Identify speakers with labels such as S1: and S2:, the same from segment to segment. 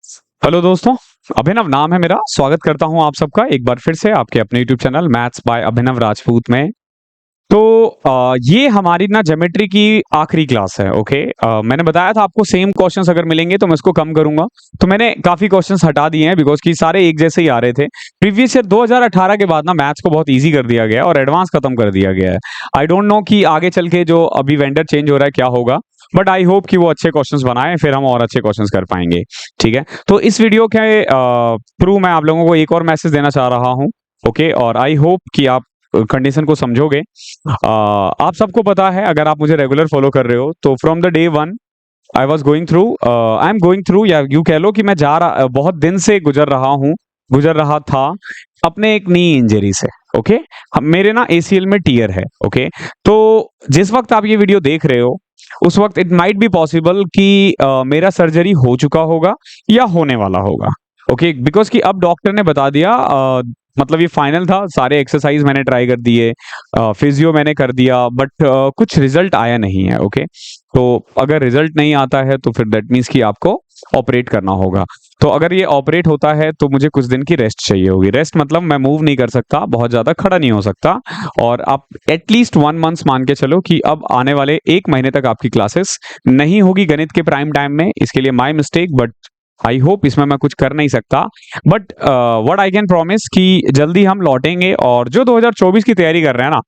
S1: Hello दोस्तों, अभिनव नाम है मेरा। स्वागत करता हूं आप सबका एक बार फिर से आपके अपने यूट्यूब चैनल मैथ्स बाय अभिनव राजपूत में। तो ये हमारी ना ज्योमेट्री की आखिरी क्लास है। ओके, मैंने बताया था आपको सेम क्वेश्चंस अगर मिलेंगे तो मैं इसको कम करूंगा। तो मैंने काफी क्वेश्चंस हटा दिए हैं बिकॉज कि सारे एक जैसे ही आ रहे थे। प्रीवियस ईयर 2018 के बाद ना मैथ्स को बहुत इजी कर दिया गया है और एडवांस खत्म कर दिया गया है। आई डोंट नो कि आगे चल के जो अभी वेंडर चेंज हो रहा है क्या होगा, बट आई होप कि वो अच्छे क्वेश्चंस बनाए, फिर हम और अच्छे क्वेश्चंस कर पाएंगे। ठीक है, तो इस वीडियो के थ्रू मैं आप लोगों को एक और मैसेज देना चाह रहा हूँ। ओके, और आई होप कि आप कंडीशन को समझोगे। आप सबको पता है, अगर आप मुझे रेगुलर फॉलो कर रहे हो, तो from the day one I am going through, या यू कह लो कि मैं बहुत दिन से गुजर रहा था अपने एक नी इंजरी से। ओके, मेरे ना एसीएल में टीयर है। ओके, तो जिस वक्त आप ये वीडियो देख रहे हो उस वक्त इट माइट बी पॉसिबल कि मेरा सर्जरी हो चुका होगा या होने वाला होगा। ओके, बिकॉज कि अब डॉक्टर ने बता दिया, मतलब ये फाइनल था। सारे एक्सरसाइज मैंने ट्राई कर दिए, फिजियो मैंने कर दिया, बट कुछ रिजल्ट आया नहीं है। ओके, तो अगर रिजल्ट नहीं आता है तो फिर दैट मीन्स कि आपको ऑपरेट करना होगा। तो अगर ये ऑपरेट होता है तो मुझे कुछ दिन की रेस्ट चाहिए होगी। रेस्ट मतलब मैं मूव नहीं कर सकता, बहुत ज्यादा खड़ा नहीं हो सकता। और आप एटलीस्ट 1 मंथ मान के चलो कि अब आने वाले 1 महीने तक आपकी क्लासेस नहीं होगी गणित के प्राइम टाइम में। इसके लिए my mistake, but I hope इसमें मैं कुछ कर नहीं सकता। But what I can promise कि जल्दी हम लौटेंगे। और जो 2024 की तैयारी कर रहे हैं ना,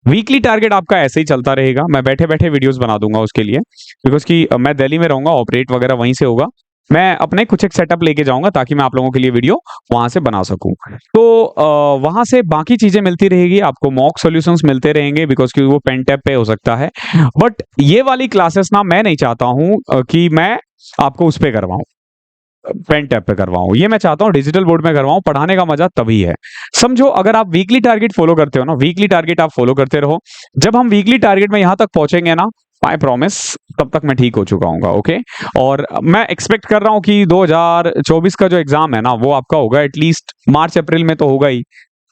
S1: वीकली टारगेट आपका ऐसे ही चलता रहेगा। मैं बैठे बैठे वीडियोस बना दूंगा उसके लिए, बिकॉज कि मैं दिल्ली में रहूंगा, ऑपरेट वगैरह वहीं से होगा। मैं अपने कुछ एक सेटअप लेके जाऊंगा ताकि मैं आप लोगों के लिए वीडियो वहां से बना सकूं। तो वहां से बाकी चीजें मिलती रहेगी आपको, मॉक सॉल्यूशंस मिलते रहेंगे, बिकॉज कि वो पेन टैप पे हो सकता है। बट ये वाली क्लासेस ना मैं नहीं चाहता हूं कि मैं आपको उस पे करवाऊं, पेन टैप पे करवाऊं। ये मैं चाहता हूं डिजिटल बोर्ड में करवाऊं। पढ़ाने का मजा तभी है, समझो। अगर आप वीकली टारगेट फॉलो करते हो ना, वीकली टारगेट आप फॉलो करते रहो, जब हम वीकली टारगेट में यहां तक पहुंचेंगे ना, आई प्रॉमिस तब तक मैं ठीक हो चुका हूँ। ओके, और मैं एक्सपेक्ट कर रहा हूँ कि 2024 का जो एग्जाम है ना वो आपका होगा एटलीस्ट मार्च अप्रैल में तो होगा ही।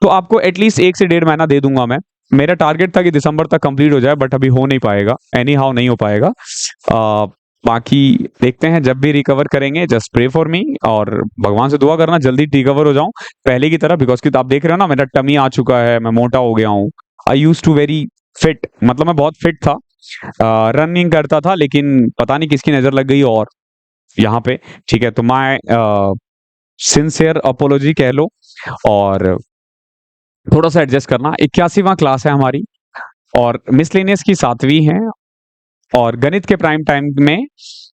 S1: तो आपको एटलीस्ट 1 से 1.5 महीना दे दूंगा मैं। मेरा टारगेट था कि दिसंबर तक कंप्लीट हो जाए, बट अभी हो नहीं पाएगा, एनी हाउ नहीं हो पाएगा। बाकी देखते हैं, जब भी रिकवर करेंगे जस्ट प्रे फॉर मी, और भगवान से दुआ करना जल्दी रिकवर हो जाऊं पहले की तरह। बिकॉज कि आप देख रहे हो ना, मेरा टमी आ चुका है, मैं मोटा हो गया हूँ। आई यूज टू वेरी फिट, मतलब मैं बहुत फिट था, रनिंग करता था, लेकिन पता नहीं किसकी नजर लग गई और यहाँ पे। ठीक है, तो मैं सिंसियर अपोलॉजी कह लो, और थोड़ा सा एडजस्ट करना। 81वां क्लास है हमारी, और मिसलेनियस की 7वीं है, और गणित के प्राइम टाइम में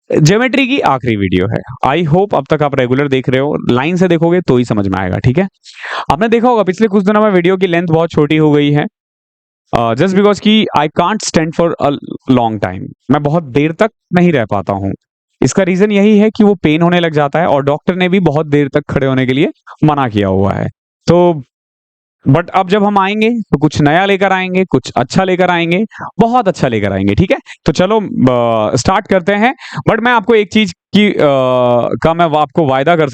S1: ज्योमेट्री की आखिरी वीडियो है। आई होप अब तक आप रेगुलर देख रहे हो, लाइन से देखोगे तो ही समझ में आएगा। ठीक है, आपने देखा होगा पिछले कुछ दिनों में वीडियो की लेंथ बहुत छोटी हो गई है, जस्ट बिकॉज कि I can't stand for a long time. मैं बहुत देर तक नहीं रह पाता हूँ। इसका रीजन यही है कि वो पेन होने लग जाता है, और डॉक्टर ने भी बहुत देर तक खड़े होने के लिए मना किया हुआ है। तो बट अब जब हम आएंगे तो कुछ नया लेकर आएंगे, कुछ अच्छा लेकर आएंगे, बहुत अच्छा लेकर आएंगे। ठीक है, तो चलो स्टार्ट करते हैं। बट मैं आपको एक चीज की का मैं आपको वादा कर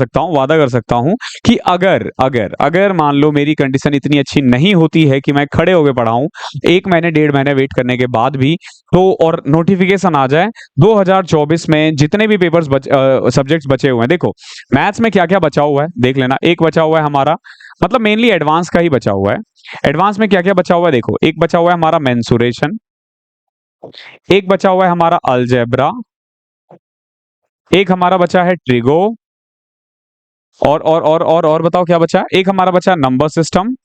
S1: सकता हूं कि अगर अगर अगर मान लो मेरी कंडीशन इतनी अच्छी नहीं होती है कि मैं खड़े होकर पढ़ाऊं 1 महीने 1.5 महीने वेट करने के बाद भी, तो और नोटिफिकेशन आ जाए 2024 में जितने भी पेपर्स सब्जेक्ट्स बचे हुए हैं, देखो मैथ्स में क्या क्या बचा हुआ है देख लेना। एक बचा हुआ है हमारा, मतलब मेनली एडवांस का ही बचा हुआ है। एडवांस में क्या क्या बचा हुआ है देखो, एक बचा हुआ है हमारा मेंसुरेशन, एक बचा हुआ है हमारा अलजेब्रा, एक हमारा बचा है ट्रिगो, और बताओ क्या बचा, एक हमारा बचा नंबर सिस्टम।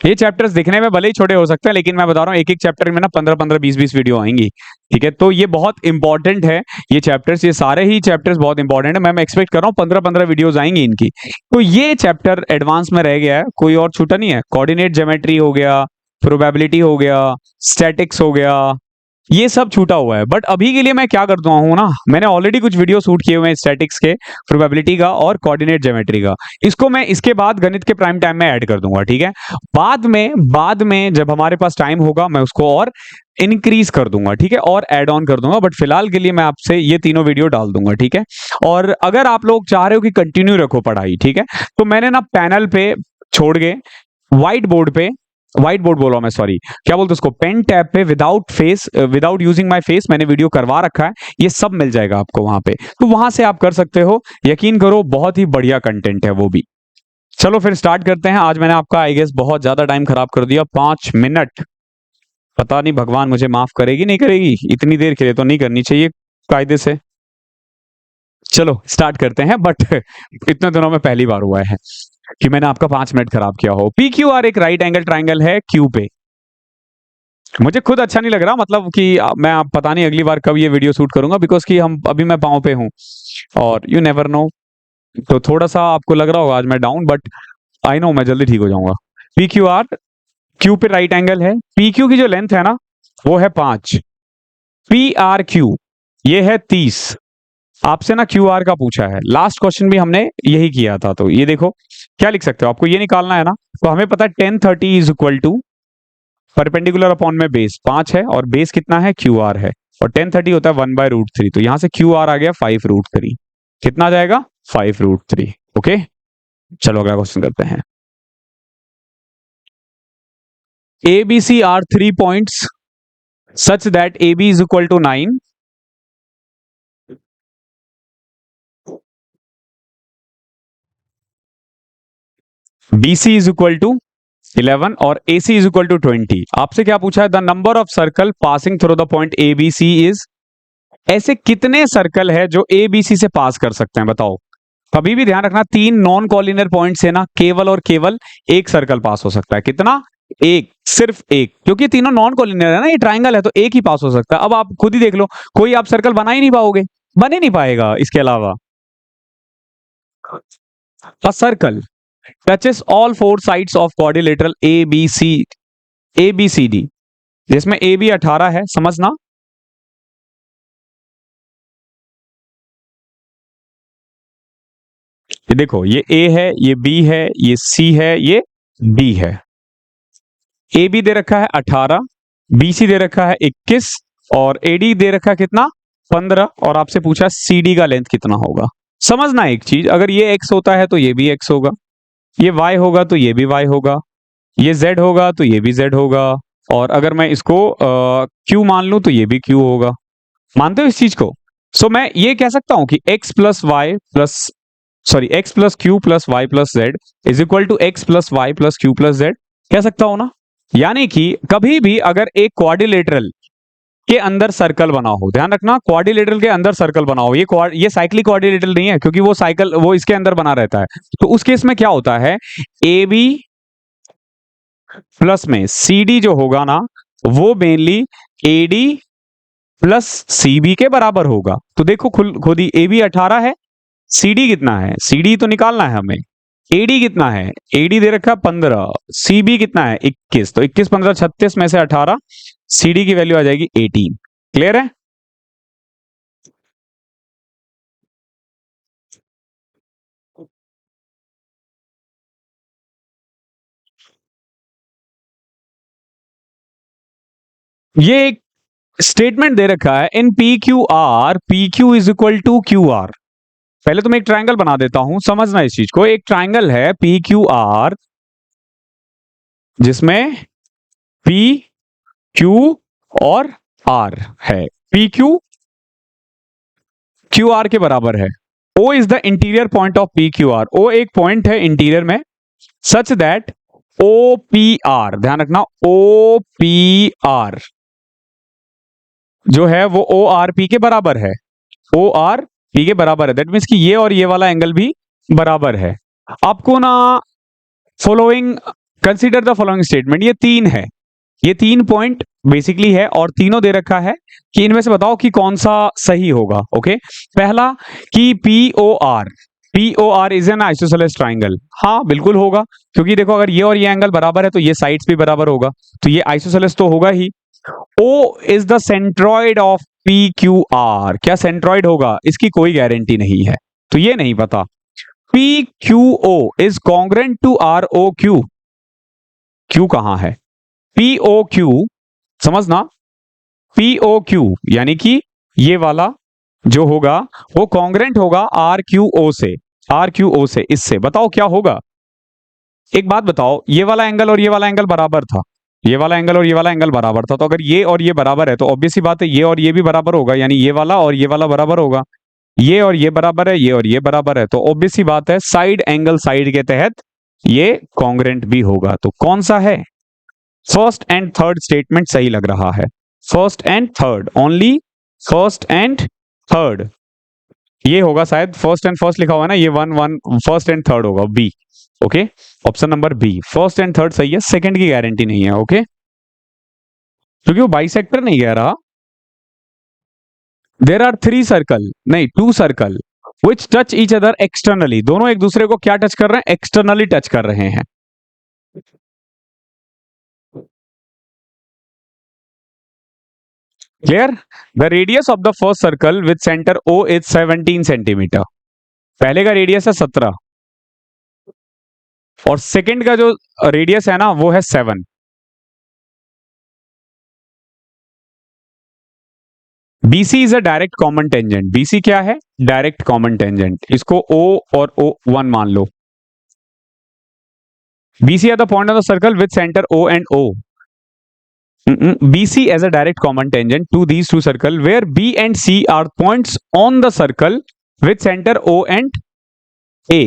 S1: ये चैप्टर्स दिखने में भले ही छोटे हो सकते हैं, लेकिन मैं बता रहा हूँ एक एक चैप्टर में ना 15-15 20-20 वीडियो आएंगी। ठीक है, तो ये बहुत इंपॉर्टेंट है। ये चैप्टर्स, ये सारे ही चैप्टर्स बहुत इंपॉर्टेंट है। मैं एक्सपेक्ट कर रहा हूँ 15-15 वीडियोस आएंगी इनकी। तो ये चैप्टर एडवांस में रह गया है, कोई और छूटा नहीं है। कोऑर्डिनेट ज्योमेट्री हो गया, प्रोबेबिलिटी हो गया, स्टैटिक्स हो गया, ये सब छूटा हुआ है। बट अभी के लिए मैं क्या करता हूँ ना, मैंने ऑलरेडी कुछ वीडियो शूट किए हुए हैं स्टैटिक्स के, प्रोबेबिलिटी का और कोऑर्डिनेट ज्योमेट्री का। इसको मैं इसके बाद गणित के प्राइम टाइम में ऐड कर दूंगा। ठीक है, बाद में जब हमारे पास टाइम होगा मैं उसको और इंक्रीज कर दूंगा। ठीक है, और ऐड ऑन कर दूंगा। बट फिलहाल के लिए मैं आपसे ये तीनों वीडियो डाल दूंगा। ठीक है, और अगर आप लोग चाह रहे हो कि कंटिन्यू रखो पढ़ाई, ठीक है, तो मैंने ना पैनल पे छोड़ के व्हाइट बोर्ड पे व्हाइट बोर्ड बोला मैं, सॉरी, क्या बोलते उसको, पेन टैब पे without face, without using my face मैंने वीडियो करवा रखा है, ये सब मिल जाएगा आपको वहां पे, तो वहां से आप कर सकते हो। यकीन करो बहुत ही बढ़िया कंटेंट है वो भी। चलो फिर स्टार्ट करते हैं। आज मैंने आपका आई गेस बहुत ज्यादा टाइम खराब कर दिया, 5 मिनट। पता नहीं भगवान मुझे माफ करेगी नहीं करेगी, इतनी देर के लिए तो नहीं करनी चाहिए कायदे से। चलो स्टार्ट करते हैं, बट इतने दिनों में पहली बार हुआ है कि मैंने आपका 5 मिनट खराब किया हो। पी क्यू आर एक राइट एंगल ट्राइंगल है क्यू पे। मुझे खुद अच्छा नहीं लग रहा, मतलब कि मैं आप पता नहीं अगली बार कब ये वीडियो शूट करूंगा, बिकॉज कि हम अभी मैं पाँव पे हूँ और यू नेवर नो, तो थोड़ा सा आपको लग रहा होगा आज मैं डाउन, बट आई नो मैं जल्दी ठीक हो जाऊंगा। पी क्यू आर, क्यू पे राइट एंगल है, पी क्यू की जो लेंथ है ना वो है 5, पी आर क्यू ये है 30। आपसे ना क्यू आर का पूछा है, लास्ट क्वेश्चन भी हमने यही किया था, तो ये देखो क्या लिख सकते हो, आपको ये निकालना है ना, तो हमें पता है 1030 is equal to perpendicular upon में बेस 5 है और बेस कितना है क्यू आर है, और 1030 होता है 1/√3, तो यहां से क्यू आर आ गया 5√3। कितना आ जाएगा 5√3। ओके चलो अगला क्वेश्चन करते हैं। A B C are 3 points such that A B is equal to 9, B C is equal to 11 और A C is equal to 20। आपसे क्या पूछा है, the number of circle passing through the point A B C is, ऐसे कितने circle है जो ए B C से पास कर सकते हैं बताओ। कभी भी ध्यान रखना 3 नॉन कॉलिनियर पॉइंट से ना केवल और केवल एक सर्कल पास हो सकता है। कितना, एक, सिर्फ एक, क्योंकि तीनों नॉन कॉलिनियर है ना, ये ट्राइंगल है तो एक ही पास हो सकता है। अब आप खुद ही देख लो, कोई आप सर्कल बना ही नहीं पाओगे, बन ही नहीं पाएगा। इसके अलावा a circle touches all 4 sides of quadrilateral A B C D, जिसमें ए बी 18 है, समझना। ये देखो, ये ए है, ये बी है, ये सी है, ये डी है। ए बी दे रखा है 18, बी सी दे रखा है 21 और ए डी दे रखा है कितना 15, और आपसे पूछा सी डी का लेंथ कितना होगा। समझना एक चीज, अगर ये एक्स होता है तो ये भी एक्स होगा, ये वाई होगा तो ये भी वाई होगा, ये जेड होगा तो ये भी जेड होगा, और अगर मैं इसको क्यू मान लूं तो ये भी क्यू होगा। मानते हो इस चीज को? सो मैं ये कह सकता हूं कि x plus y plus, sorry, x plus q plus y plus z is equal to x plus y plus q plus z, कह सकता हूं ना। यानी कि कभी भी अगर एक क्वाड्रिलेटरल के अंदर सर्कल बना हो, ध्यान रखना क्वाड्रिलेटरल के अंदर सर्कल बना हो, ये साइक्लिक क्वाड्रिलेटरल नहीं है, क्योंकि वो साइकिल वो इसके अंदर बना रहता है, तो उस केस में क्या होता है, ए बी प्लस में सी डी जो होगा ना वो mainly A D plus C B के बराबर होगा। तो देखो खुद ही ए बी 18 है, सी डी कितना है, सी डी तो निकालना है हमें, ए डी कितना है, ए डी दे रखा है 15, सी बी कितना है 21, तो 21 15 36 में से 18, सी डी की वैल्यू आ जाएगी 18। क्लियर है? ये एक स्टेटमेंट दे रखा है in P Q is equal to Q R. पहले तो मैं एक ट्राइंगल बना देता हूं, समझना इस चीज को। एक ट्राइंगल है पी क्यू आर जिसमें पी क्यू और आर है, पी क्यू क्यू आर के बराबर है। O is the interior point of P Q R, O एक पॉइंट है इंटीरियर में, such that O P R, ध्यान रखना ओ पी आर जो है वो ओ आर पी के बराबर है, ओ आर पी के बराबर है। दैट मीन्स कि ये और ये वाला एंगल भी बराबर है। आपको ना following, consider the following statement, ये 3 है, ये 3 पॉइंट बेसिकली है और तीनों दे रखा है कि इनमें से बताओ कि कौन सा सही होगा। ओके, पहला कि P O R is an isosceles triangle, हाँ बिल्कुल होगा, क्योंकि देखो अगर ये और ये एंगल बराबर है तो ये साइड्स भी बराबर होगा, तो ये आइसोसेलेस तो होगा ही। O is the centroid of P Q R, क्या सेंट्रॉइड होगा, इसकी कोई गारंटी नहीं है, तो ये नहीं पता। P Q O is congruent to R O Q, Q कहां है, पी ओ क्यू, समझना पी ओ क्यू यानी कि ये वाला जो होगा वो कॉन्ग्रेंट होगा आर क्यू ओ से, आर क्यू ओ से, इससे बताओ क्या होगा। एक बात बताओ, ये वाला एंगल और ये वाला एंगल बराबर था, ये वाला एंगल और ये वाला एंगल बराबर था, तो अगर ये और ये बराबर है तो ऑब्वियस सी बात है ये और ये भी बराबर होगा, यानी ये वाला और ये वाला बराबर होगा। ये और ये बराबर है, ये और ये बराबर है, तो ऑब्वियस सी बात है साइड एंगल साइड के तहत ये कॉन्ग्रेंट भी होगा। तो कौन सा है? फर्स्ट एंड थर्ड स्टेटमेंट सही लग रहा है। First and third, only first and third, ये होगा शायद। फर्स्ट एंड फर्स्ट लिखा हुआ है ना, ये one one, first and third होगा, B. Okay, option number B, first and third सही है, सेकंड की गारंटी नहीं है। ओके, क्योंकि वो बाइसेक्टर नहीं कह रहा। देर आर 3 सर्कल, नहीं 2 circle which touch each other externally, दोनों एक दूसरे को क्या टच कर रहे हैं? एक्सटर्नली टच कर रहे हैं। Clear? The radius of the first circle with centre O is 17 centimetre. पहले का रेडियस है 17 और सेकंड का जो रेडियस है ना वो है 7। BC is a direct common tangent. BC क्या है? Direct common tangent. इसको O और O1 मान लो। BC are the point of the circle with centre O and O। BC as a direct common tangent to these two circles where B and C are points on the circle with center O and A।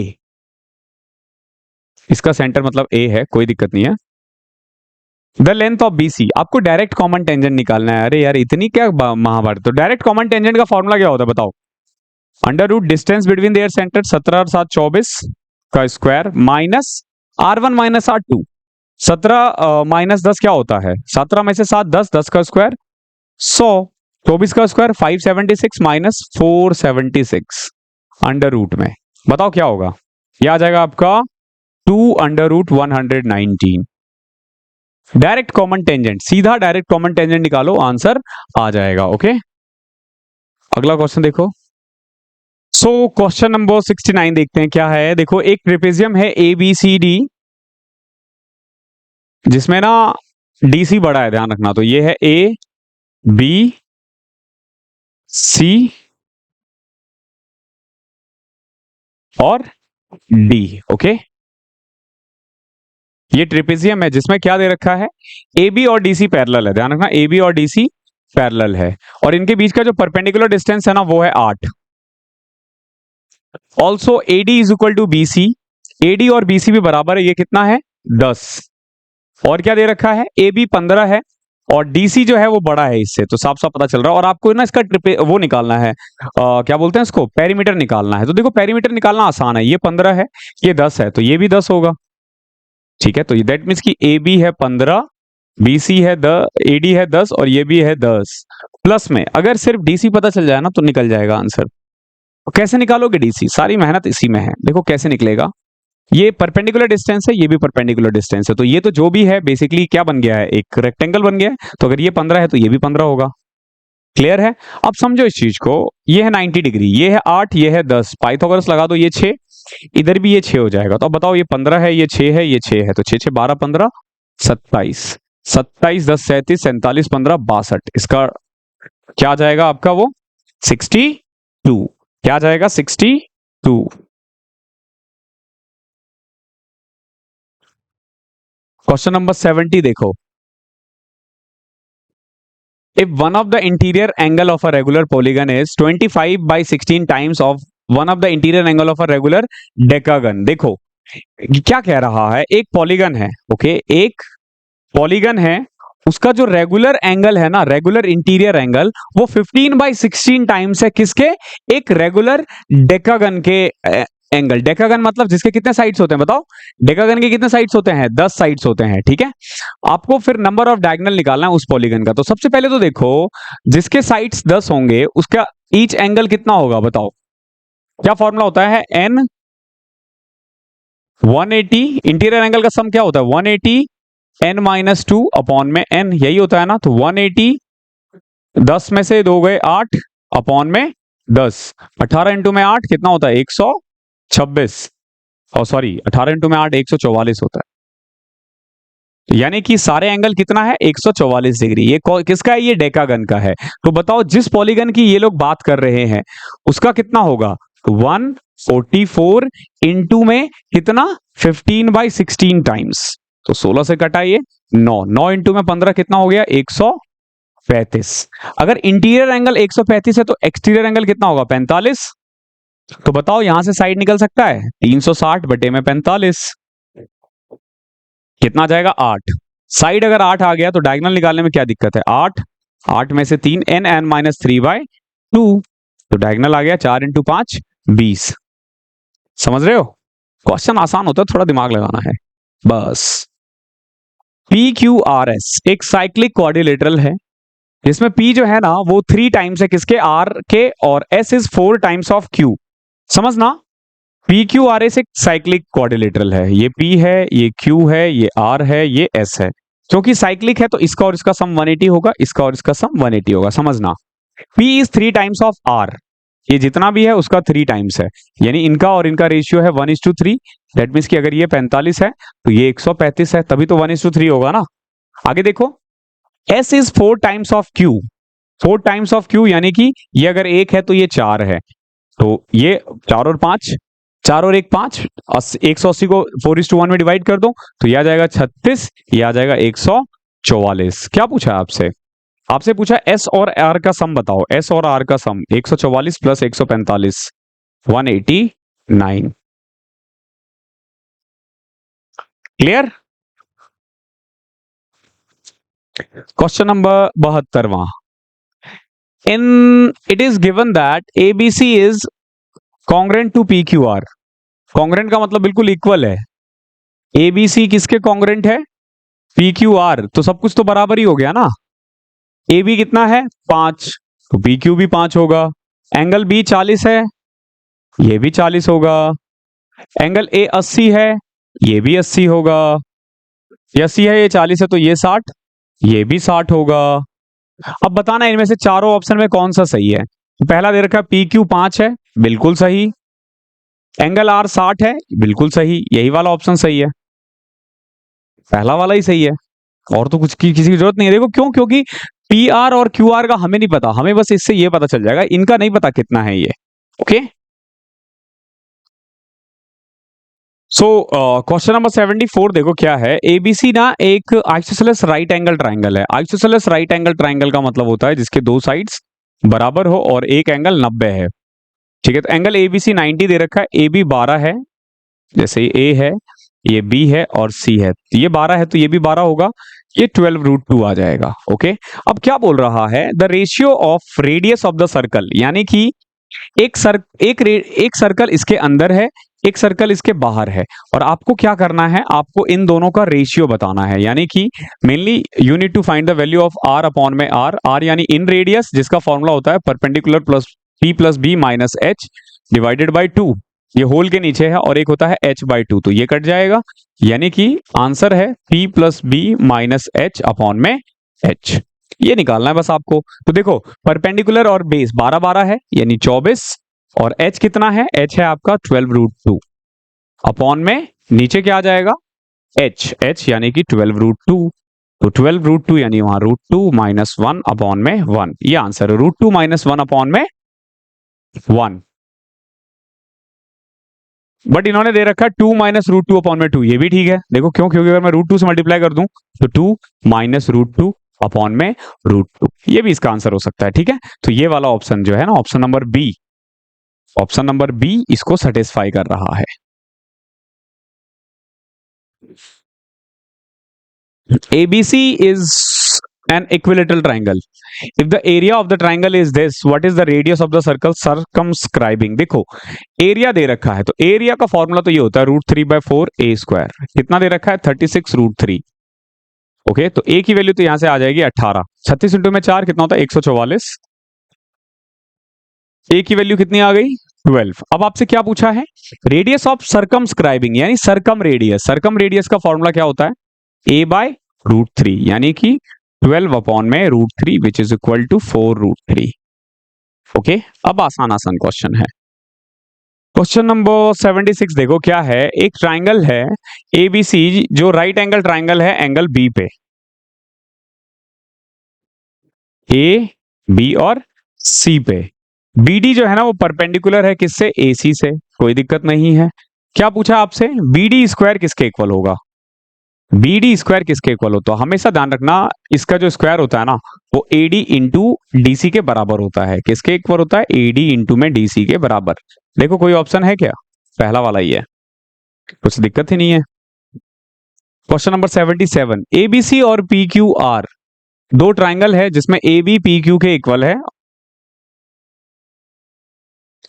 S1: इसका centre मतलब A है, कोई दिक्कत नहीं है। The length of BC, आपको direct common tangent निकालना है। अरे यार इतनी क्या महाभारत। तो डायरेक्ट कॉमन टेंजेंट का फॉर्मूला क्या होता है बताओ? Under root distance between their centre 17 और 7 24 का square minus R1 minus R2। 17 minus 10 क्या होता है? 17 में से 7 10, 10 का स्क्वायर 100, 24 का स्क्वायर 576 माइनस 476 अंडर रूट में। बताओ क्या होगा? यह आ जाएगा आपका 2 under root 119। Direct common tangent, सीधा डायरेक्ट कॉमन टेंजेंट निकालो, आंसर आ जाएगा। ओके, अगला क्वेश्चन देखो। सो क्वेश्चन नंबर 69 देखते हैं क्या है। देखो, एक ट्रेपेजियम है ABCD जिसमें ना DC बड़ा है, ध्यान रखना। तो ये है A B C और D। ओके, ये ट्रेपेजियम है जिसमें क्या दे रखा है? AB और DC पैरेलल है, ध्यान रखना, AB और DC पैरेलल है और इनके बीच का जो परपेंडिकुलर डिस्टेंस है ना वो है 8। Also AD is equal to BC, AD और BC भी बराबर है, ये कितना है? 10। और क्या दे रखा है? AB 15 है और DC जो है वो बड़ा है इससे, तो साफ साफ पता चल रहा है। और आपको ना इसका वो निकालना है, क्या बोलते हैं इसको? पेरीमीटर निकालना है। तो देखो पेरीमीटर निकालना आसान है, ये 15 है, ये 10 है, तो ये भी 10 होगा। ठीक है, तो दैट मीन्स कि AB है 15, BC है AD है 10 और ये भी है 10। प्लस में अगर सिर्फ DC पता चल जाए ना तो निकल जाएगा आंसर। तो कैसे निकालोगे DC? सारी मेहनत इसी में है। देखो कैसे निकलेगा। ये परपेंडिकुलर डिस्टेंस है, ये भी परपेंडिकुलर डिस्टेंस है, तो ये तो जो भी है बेसिकली क्या बन गया है? एक रेक्टेंगल बन गया है। तो अगर ये 15 है तो ये भी 15 होगा। क्लियर है? अब समझो इस चीज को, ये है 90 डिग्री, ये है 8, ये है 10, पाइथागोरस लगा दो, ये 6, इधर भी ये 6 हो जाएगा। तो अब बताओ, ये 15 है, ये 6 है, ये 6 है, तो 6 6 12 15 27, 27 10 37 47 15 62। इसका क्या जाएगा आपका? वो 62। क्या जाएगा? 62। क्वेश्चन नंबर 70 देखो। If one of the interior angle of a regular polygon is 25 by 16 times of one of the interior angle of a regular decagon। देखो क्या कह रहा है, एक पॉलीगन है, ओके, एक पॉलीगन है, उसका जो रेगुलर एंगल है ना, रेगुलर इंटीरियर एंगल, वो 15 बाई 16 टाइम्स है किसके? एक रेगुलर डेकागन के एंगल। डेकागन मतलब जिसके कितने साइड्स होते हैं बताओ? डेकागन के कितने साइड्स होते हैं? 10 साइड्स होते हैं। ठीक है, आपको फिर नंबर ऑफ डायगोनल निकालना है उस पॉलीगन का। तो सबसे पहले तो देखो, जिसके साइड्स 10 होंगे उसका ईच एंगल कितना होगा बताओ? क्या फॉर्मूला होता है? n 180, इंटीरियर एंगल का सम क्या होता है? 180 n माइनस 2 अपॉन में n, यही होता है ना। तो 180, 10 में से 2 गए 8 अपॉन में 10, 18 इंटू में 8 कितना होता है? 126, और सॉरी 18 इंटू में 8 144 होता है। यानी कि सारे एंगल कितना है? 144 डिग्री। ये किसका है? ये डेकागन का है। तो बताओ जिस पॉलीगन की ये लोग बात कर रहे हैं उसका कितना होगा? 144 इंटू में कितना? 15 बाई 16 टाइम्स। तो 16 से कटा ये 9, 9 इंटू में 15 कितना हो गया 135। अगर इंटीरियर एंगल 135 है तो एक्सटीरियर एंगल कितना होगा 45। तो बताओ यहां से साइड निकल सकता है 360 बटे में 45 कितना आ जाएगा 8। साइड अगर 8 आ गया तो डायगोनल निकालने में क्या दिक्कत है 8, 8 में से 3 n(-3/2) तो डायगोनल आ गया 4 इंटू 5 20। समझ रहे हो क्वेश्चन आसान होता है थोड़ा दिमाग लगाना है बस। PQRS एक साइक्लिक क्वाड्रिलेटरल है जिसमें P जो है ना वो 3 टाइम्स है किसके R के और S is 4 times of Q। समझना PQRS एक साइक्लिक क्वाड्रिलेटरल है, ये P है, ये Q है, ये R है, ये S है। क्योंकि साइक्लिक है तो इसका और इसका सम 180 होगा, इसका और इसका सम 180 होगा। समझना P is 3 times of R, ये जितना भी है उसका 3 टाइम्स है, यानी इनका और इनका रेशियो है 1:3। दैट मीन्स कि अगर ये 45 है तो ये 135 है, तभी तो 1:3 होगा ना। आगे देखो S is 4 times of Q, 4 times of Q यानी कि ये अगर 1 है तो ये 4 है, तो ये 4 और 5, 4 और 1 5, 180 को 4:1 में डिवाइड कर दो तो ये आ जाएगा 36, ये आ जाएगा 144। क्या पूछा है आपसे, आपसे पूछा S और R का सम बताओ, S और R का sum 144 plus 145 189। Clear. Question number 72वां, in it is given that ABC is congruent to PQR। Congruent का मतलब बिल्कुल इक्वल है, ABC किसके कॉन्ग्रेंट है PQR, तो सब कुछ तो बराबर ही हो गया ना। AB कितना है 5, तो PQ भी 5 होगा। एंगल B 40 है, ये भी 40 होगा। एंगल A 80 है, ये भी 80 होगा। ये 80 है, ये 40 है, तो ये 60, ये भी 60 होगा। अब बताना इनमें से चारों ऑप्शन में कौन सा सही है। तो पहला दे रखा है PQ 5 है, बिल्कुल सही। एंगल R 60 है, बिल्कुल सही, यही वाला ऑप्शन सही है, पहला वाला ही सही है, और तो कुछ किसी की जरूरत नहीं है। देखो क्यों, क्योंकि PR और QR का हमें नहीं पता, हमें बस इससे ये पता चल जाएगा, इनका नहीं पता कितना है ये। ओके, सो क्वेश्चन नंबर 74 देखो क्या है। ABC ना एक आइसोसेलेस राइट एंगल ट्राइंगल है। आइसोसेलेस राइट एंगल ट्राइंगल का मतलब होता है जिसके दो साइड्स बराबर हो और एक एंगल 90 है। ठीक है, तो एंगल ABC 90 दे रखा है, AB 12 है, जैसे ये A है, ये B है और C है, ये 12 है तो ये भी 12 होगा, ये 12√2 आ जाएगा। ओके, अब क्या बोल रहा है, the ratio of radius of the circle, यानी कि एक सर्कल इसके अंदर है, एक सर्कल इसके बाहर है, और आपको क्या करना है, आपको इन दोनों का रेशियो बताना है। यानी कि mainly you need to find the value of R upon में R, R यानी इन रेडियस, जिसका फॉर्मूला होता है perpendicular plus P plus B minus H divided by 2, ये होल के नीचे है, और एक होता है H/2, तो ये कट जाएगा, यानी कि आंसर है P plus B minus H upon में H। ये निकालना है बस आपको। तो देखो परपेंडिकुलर और बेस 12 12 है यानी 24, और H कितना है, H है आपका 12√2 अपॉन में नीचे क्या आ जाएगा H यानी कि 12√2, तो 12√2 यानी वहां √2 माइनस 1 अपॉन में 1, ये आंसर है, √2 माइनस 1 अपॉन में 1। बट इन्होंने दे रखा है 2 माइनस √2 अपॉन में 2, ये भी ठीक है। देखो क्यों, क्योंकि अगर मैं √2 से मल्टीप्लाई कर दूं तो 2 माइनस √2 अपॉन में √2, ये भी इसका आंसर हो सकता है। ठीक है, तो ये वाला ऑप्शन जो है ना, option number B, option number B इसको सेटिस्फाई कर रहा है। ABC is an equilateral triangle. If the area of the triangle is this, what is the radius of the circle circumscribing? देखो एरिया दे रखा है, तो एरिया का फॉर्मूला तो ये होता है √3/4a²। कितना दे रखा है 36√3। ओके, तो a की वैल्यू तो यहां से आ जाएगी 18, 36 इंटू में 4 कितना होता है 144, a की वैल्यू कितनी आ गई 12। अब आपसे क्या पूछा है, रेडियस ऑफ सर्कमस्क्राइबिंग यानी सरकम रेडियस। सरकम रेडियस का फॉर्मूला क्या होता है a/√3 यानी कि 12 अपॉन में √3 which is equal to 4√3। Okay, अब आसान आसान क्वेश्चन है। क्वेश्चन नंबर 76 देखो क्या है, एक ट्राइंगल है ABC जो राइट एंगल ट्राइंगल है एंगल B पे, A B और C पे। BD जो है ना वो परपेंडिकुलर है किससे, AC से, कोई दिक्कत नहीं है। क्या पूछा आपसे, BD स्क्वायर किसके इक्वल होगा, बी डी स्क्वायर किसके इक्वल होता है? हमेशा ध्यान रखना, इसका जो स्क्वायर होता है ना वो A D into D C के बराबर होता है। किसके इक्वल होता है? ए डी इंटू में डी सी के बराबर। देखो कोई ऑप्शन है क्या? पहला वाला ही है, कुछ दिक्कत ही नहीं है। क्वेश्चन नंबर 77, एबीसी और पी क्यू आर दो ट्राइंगल है जिसमें ए बी पी क्यू के इक्वल है।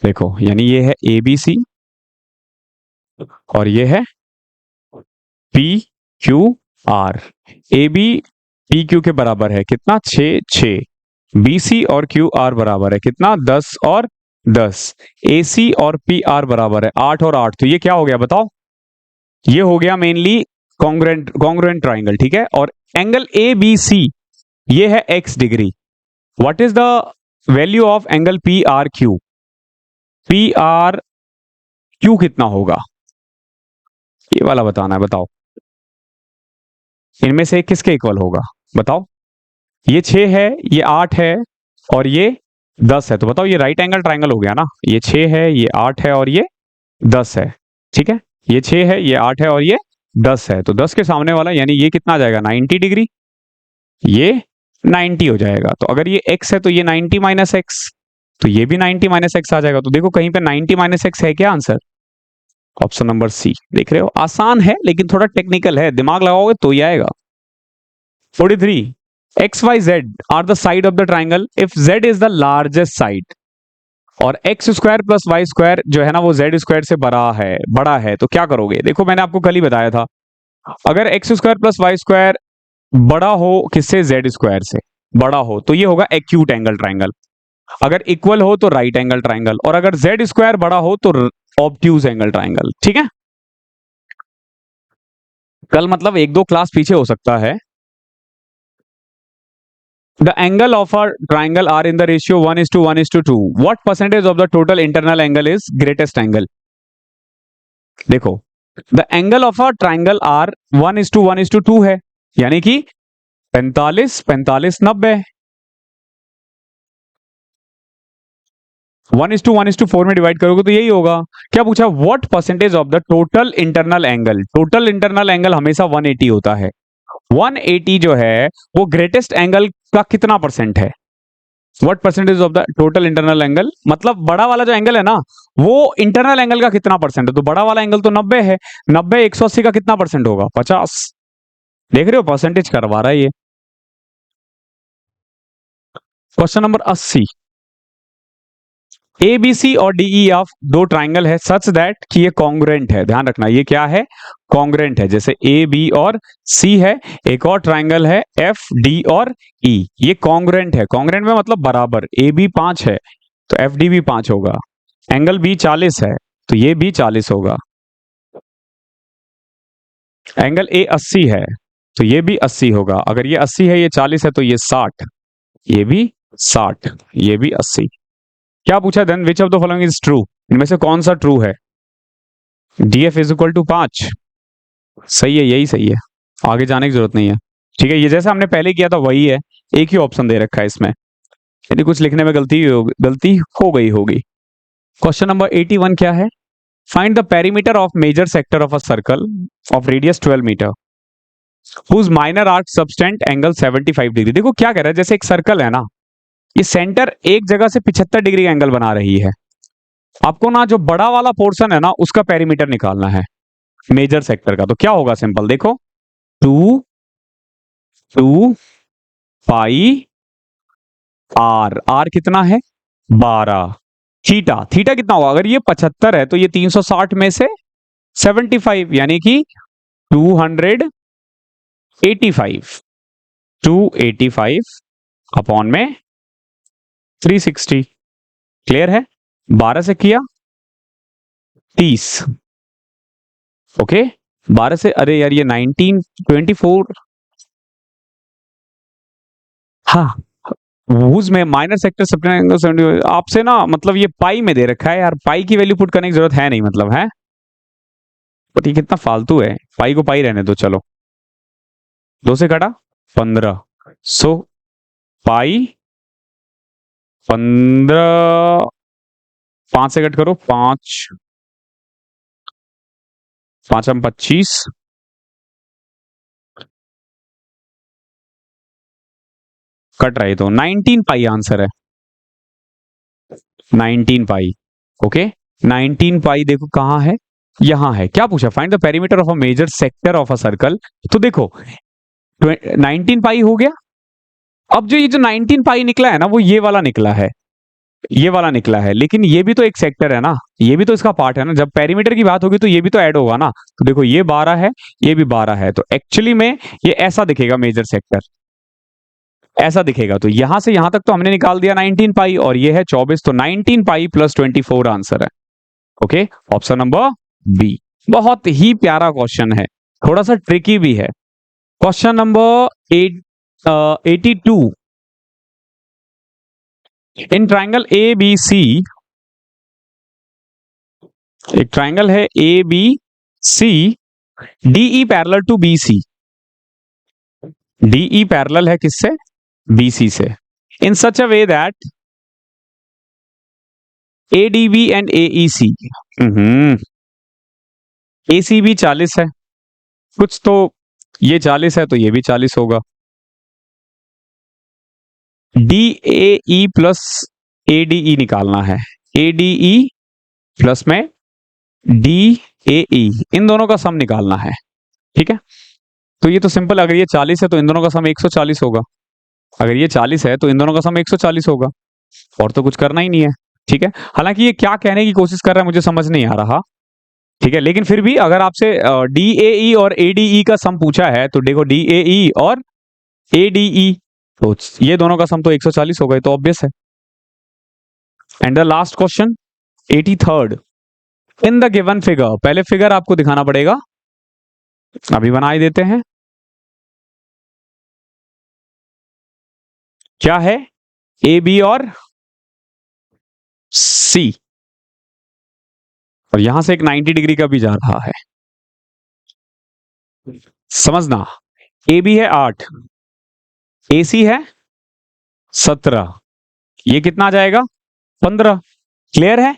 S1: देखो यानी ये है ए बी सी और ये है P Q R. A B P Q के बराबर है कितना? 6 6। बी सी और क्यू आर बराबर है कितना? 10 और 10। ए सी और पी आर बराबर है 8 और 8। तो ये क्या हो गया बताओ? ये हो गया मेनली कॉन्ग्रुएंट ट्राइंगल, ठीक है। और एंगल ए बी सी ये है x degree. What is the value of angle P R Q? P R Q कितना होगा? ये वाला बताना है, बताओ इनमें से किसके इक्वल होगा? बताओ। ये 6 है, ये 8 है और ये 10 है, तो बताओ ये राइट एंगल ट्राइंगल हो गया ना। ये 6 है, ये 8 है और ये 10 है, ठीक है। ये 6 है, ये 8 है और ये 10 है, तो 10 के सामने वाला यानी ये कितना आ जाएगा? 90 डिग्री। ये 90 हो जाएगा। तो अगर ये x है तो ये 90 माइनस एक्स, तो ये भी 90 माइनस एक्स आ जाएगा। तो देखो कहीं पे 90 माइनस एक्स है क्या? Answer option number C. देख रहे हो, आसान है लेकिन थोड़ा टेक्निकल है, दिमाग लगाओगे तो ही आएगा। 43, X Y Z are the side of the triangle if Z is the largest side और X square plus Y square जो है ना वो जेड स्क्वायर से बड़ा है तो क्या करोगे? देखो मैंने आपको कल ही बताया था, अगर x square plus Y square बड़ा हो किससे? जेड स्क्वायर से बड़ा हो तो ये होगा एक्यूट एंगल ट्राइंगल। अगर इक्वल हो तो राइट एंगल ट्राइंगल, और अगर जेड स्क्वायर बड़ा हो तो ऑब्ट्यूज एंगल ट्राइंगल, ठीक है। कल मतलब एक दो क्लास पीछे हो सकता है। The angle of a triangle are in the ratio 1:1:2। What percentage of the total internal angle is greatest angle? देखो the angle of a triangle are 1:1:2 है, यानी कि 45 45 90। 1:1:4 में डिवाइड करोगे तो यही होगा। क्या पूछा? What percentage of the total internal angle? Total internal angle हमेशा 180 होता है। 180 जो है वो ग्रेटेस्ट एंगल का कितना परसेंट है? What percentage of the total internal angle, मतलब बड़ा वाला जो एंगल है ना वो इंटरनल एंगल का कितना परसेंट है? तो बड़ा वाला एंगल तो 90 है, 90 180 का कितना परसेंट होगा? 50। देख रहे हो, परसेंटेज करवा रहा है ये। Question number 80, A B C और डीई ऑफ दो ट्राइंगल है सच दैट कि ये कॉन्ग्रुएंट है। ध्यान रखना ये क्या है? कॉन्ग्रुएंट है। जैसे ए बी और सी है, एक और ट्राइंगल है एफ डी और ई, ये कॉन्ग्रुएंट है। कॉन्ग्रुएंट में मतलब बराबर। ए बी 5 है तो एफ डी भी 5 होगा। एंगल बी 40 है तो ये भी 40 होगा। एंगल ए 80 है तो ये भी 80 होगा। अगर ये 80 है, ये 40 है तो ये 60, ये भी 60, ये भी 80। क्या पूछा? Then which of the following is true? इनमें से कौन सा ट्रू है? D F is equal to 5। सही है, यही सही है, आगे जाने की जरूरत नहीं है। ठीक है, ये जैसा हमने पहले किया था वही है, एक ही ऑप्शन दे रखा है इसमें, यदि कुछ लिखने में गलती हो गई होगी। क्वेश्चन नंबर 81 क्या है? Find the perimeter of major sector of a circle of radius 12 meter whose minor arc subtend angle 75 degree. देखो क्या कह रहा है, जैसे एक सर्कल है ना, ये सेंटर एक जगह से 75 डिग्री एंगल बना रही है। आपको ना जो बड़ा वाला पोर्शन है ना उसका पेरीमीटर निकालना है मेजर सेक्टर का। तो क्या होगा? सिंपल देखो, 2 2 पाई आर, आर कितना है? 12। थीटा, थीटा कितना होगा? अगर ये 75 है तो ये 360 में से 75 यानी कि 285, 285 अपॉन में 360। क्लियर है? 12 से किया 30, ओके। 12 से, अरे यार ये 19 24, हाँ वूज में माइनर सेक्टर सबटेंड एंगल 70। आपसे ना मतलब ये पाई में दे रखा है यार, पाई की वैल्यू पुट करने की जरूरत है नहीं, मतलब है, बट ये कितना फालतू है। पाई को पाई रहने दो, चलो 2 से काटा 15, सो पाई 15, 5 से कट करो 5, 5 हम 25, कट रहे तो 19 पाई आंसर है, 19 पाई। ओके, 19 पाई देखो कहां है, यहां है। क्या पूछा, find the perimeter of a major sector of a circle. तो देखो 19 पाई हो गया। अब जो ये जो 19 पाई निकला है ना, वो ये वाला निकला है, ये वाला निकला है, लेकिन ये भी तो एक सेक्टर है ना, ये भी तो इसका पार्ट है ना। जब पेरीमीटर की बात होगी तो ये भी तो ऐड होगा ना। तो देखो ये 12 है, ये भी 12 है, तो एक्चुअली में ये ऐसा दिखेगा मेजर सेक्टर, ऐसा दिखेगा। तो यहां से यहां तक तो हमने निकाल दिया 19 पाई, और ये है 24, तो 19 पाई प्लस 24 आंसर है। Okay, option number B. बहुत ही प्यारा क्वेश्चन है, थोड़ा सा ट्रिकी भी है। Question number 82। In triangle A B C, एक ट्राइंगल है A B C, D E parallel to B C, D E parallel है किससे, बी सी से, in such a way that A D B and A E C, A C भी 40 है, कुछ तो ये 40 है तो ये भी 40 होगा। D A E plus A D E निकालना है, ए डी ई प्लस में डी ए ई, इन दोनों का सम निकालना है। ठीक है, तो ये तो सिंपल, अगर ये 40 है तो इन दोनों का सम 140 होगा, अगर ये 40 है तो इन दोनों का सम 140 होगा, और तो कुछ करना ही नहीं है। ठीक है, हालांकि ये क्या कहने की कोशिश कर रहा है मुझे समझ नहीं आ रहा। ठीक है, लेकिन फिर भी अगर आपसे डी ए ई और ए डी ई का सम पूछा है, तो देखो डी ए ई और ए डी ई, तो ये दोनों का सम तो 140 होगा, तो ऑब्वियस है। And the last question 83rd, in the given figure, पहले फिगर आपको दिखाना पड़ेगा, अभी बना ही देते हैं। क्या है, ए बी और सी, और यहां से एक 90 डिग्री का भी जा रहा है, समझना। ए बी है 8, ए सी है 17, ये कितना आ जाएगा 15। क्लियर है,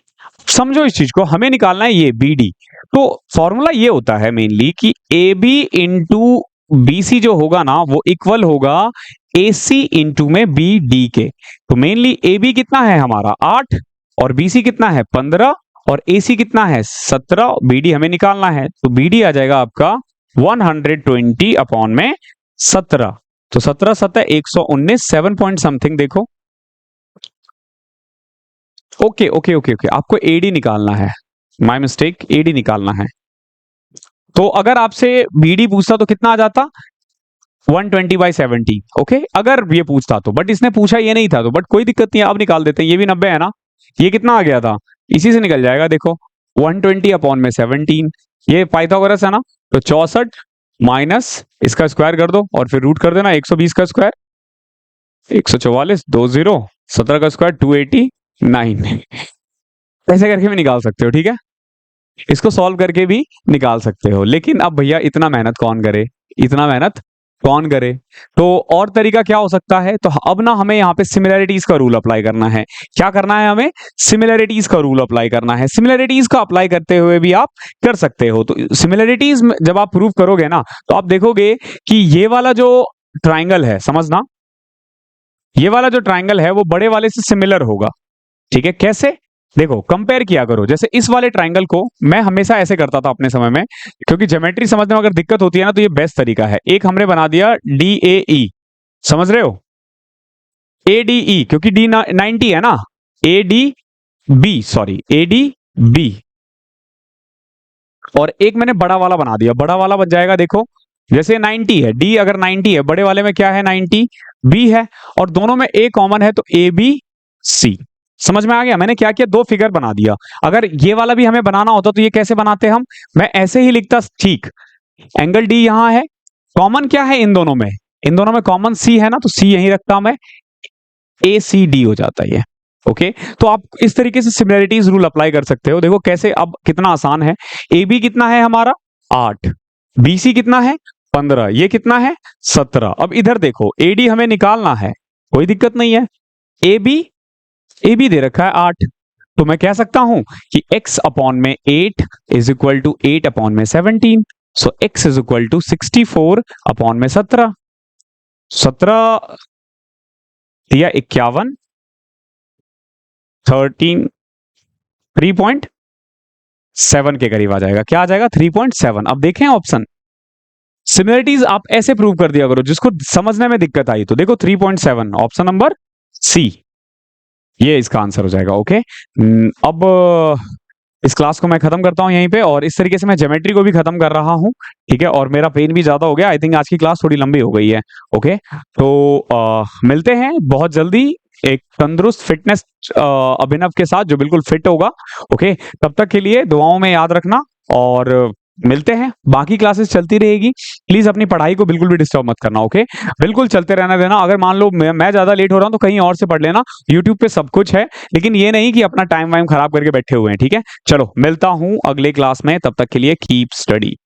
S1: समझो इस चीज को, हमें निकालना है ये बी डी। तो फॉर्मूला ये होता है मेनली कि A B into B C जो होगा ना, वो इक्वल होगा ए सी इंटू में बी डी के। तो मेनली ए बी कितना है हमारा 8, और बी सी कितना है 15, और ए सी कितना है 17, बी डी हमें निकालना है। तो बी डी आ जाएगा आपका 120 अपॉन में 17, तो 17 17 119, 7 पॉइंट समथिंग। देखो ओके ओके ओके ओके, आपको एडी निकालना है, माय मिस्टेक, एडी निकालना है। तो अगर आपसे बीडी पूछता तो कितना आ जाता 120/70। ओके, अगर ये पूछता तो, बट इसने पूछा ये नहीं था, तो बट कोई दिक्कत नहीं है, अब निकाल देते हैं। ये भी 90 है ना, ये कितना आ गया था, इसी से निकल जाएगा। देखो 120 अपॉन में 17, ये पाइथागोरस है ना, तो 64 माइनस इसका स्क्वायर कर दो, और फिर रूट कर देना, 120 का स्क्वायर 144, 20, 17 का स्क्वायर 289। ऐसे करके भी निकाल सकते हो। ठीक है, इसको सॉल्व करके भी निकाल सकते हो, लेकिन अब भैया इतना मेहनत कौन करे, इतना मेहनत कौन करे। तो और तरीका क्या हो सकता है, तो अब ना हमें यहाँ पे सिमिलैरिटीज का रूल अप्लाई करना है। क्या करना है हमें, सिमिलैरिटीज का रूल अप्लाई करना है। सिमिलैरिटीज का अप्लाई करते हुए भी आप कर सकते हो। तो सिमिलैरिटीज जब आप प्रूव करोगे ना, तो आप देखोगे कि ये वाला जो ट्राइंगल है, समझना, ये वाला जो ट्राइंगल है वो बड़े वाले से सिमिलर होगा। ठीक है, कैसे, देखो कंपेयर किया करो। जैसे इस वाले ट्राइंगल को मैं हमेशा ऐसे करता था अपने समय में, क्योंकि ज्योमेट्री समझने में अगर दिक्कत होती है ना, तो ये बेस्ट तरीका है। एक हमने बना दिया डी ए ई, समझ रहे हो, ए डी ई, क्योंकि डी 90 है ना, A D B, sorry A D B, और एक मैंने बड़ा वाला बना दिया, बड़ा वाला बन जाएगा। देखो जैसे 90 है, डी अगर 90 है, बड़े वाले में क्या है 90 बी है, और दोनों में ए कॉमन है, तो ए बी सी। समझ में आ गया, मैंने क्या किया, दो फिगर बना दिया। अगर ये वाला भी हमें बनाना होता तो ये कैसे बनाते हम, मैं ऐसे ही लिखता, ठीक, एंगल डी यहां है, कॉमन क्या है इन दोनों में, इन दोनों में कॉमन सी है ना, तो सी यहीं रखता मैं, ए सी डी हो जाता है ये। ओके, तो आप इस तरीके से सिमिलैरिटीज रूल अप्लाई कर सकते हो। देखो कैसे, अब कितना आसान है। ए बी कितना है हमारा 8, बी सी कितना है 15, ये कितना है 17। अब इधर देखो ए डी हमें निकालना है, कोई दिक्कत नहीं है। ए बी दे रखा है 8, तो मैं कह सकता हूं कि x अपॉन में 8 इज इक्वल टू 8 अपॉन में 17, so x is equal to 64 upon में 17। 17 दिया 51, 13, 3.7 के करीब आ जाएगा। क्या आ जाएगा? 3.7। अब देखें ऑप्शन, सिमिलरिटीज आप ऐसे प्रूव कर दिया करो जिसको समझने में दिक्कत आई तो। देखो 3.7, ऑप्शन नंबर सी, ये इसका आंसर हो जाएगा। ओके, अब इस क्लास को मैं खत्म करता हूं यहीं पे, और इस तरीके से मैं ज्योमेट्री को भी खत्म कर रहा हूं, ठीक है। और मेरा पेन भी ज्यादा हो गया, आई थिंक आज की क्लास थोड़ी लंबी हो गई है। ओके, तो मिलते हैं बहुत जल्दी एक तंदुरुस्त फिटनेस अभिनव के साथ, जो बिल्कुल फिट होगा। ओके, तब तक के लिए दुआओं में याद रखना, और मिलते हैं। बाकी क्लासेस चलती रहेगी, प्लीज अपनी पढ़ाई को बिल्कुल भी डिस्टर्ब मत करना। ओके, बिल्कुल चलते रहना देना। अगर मान लो मैं ज्यादा लेट हो रहा हूं तो कहीं और से पढ़ लेना, यूट्यूब पे सब कुछ है, लेकिन ये नहीं कि अपना टाइम वाइम खराब करके बैठे हुए हैं, ठीक है। चलो मिलता हूं अगले क्लास में, तब तक के लिए कीप स्टडी।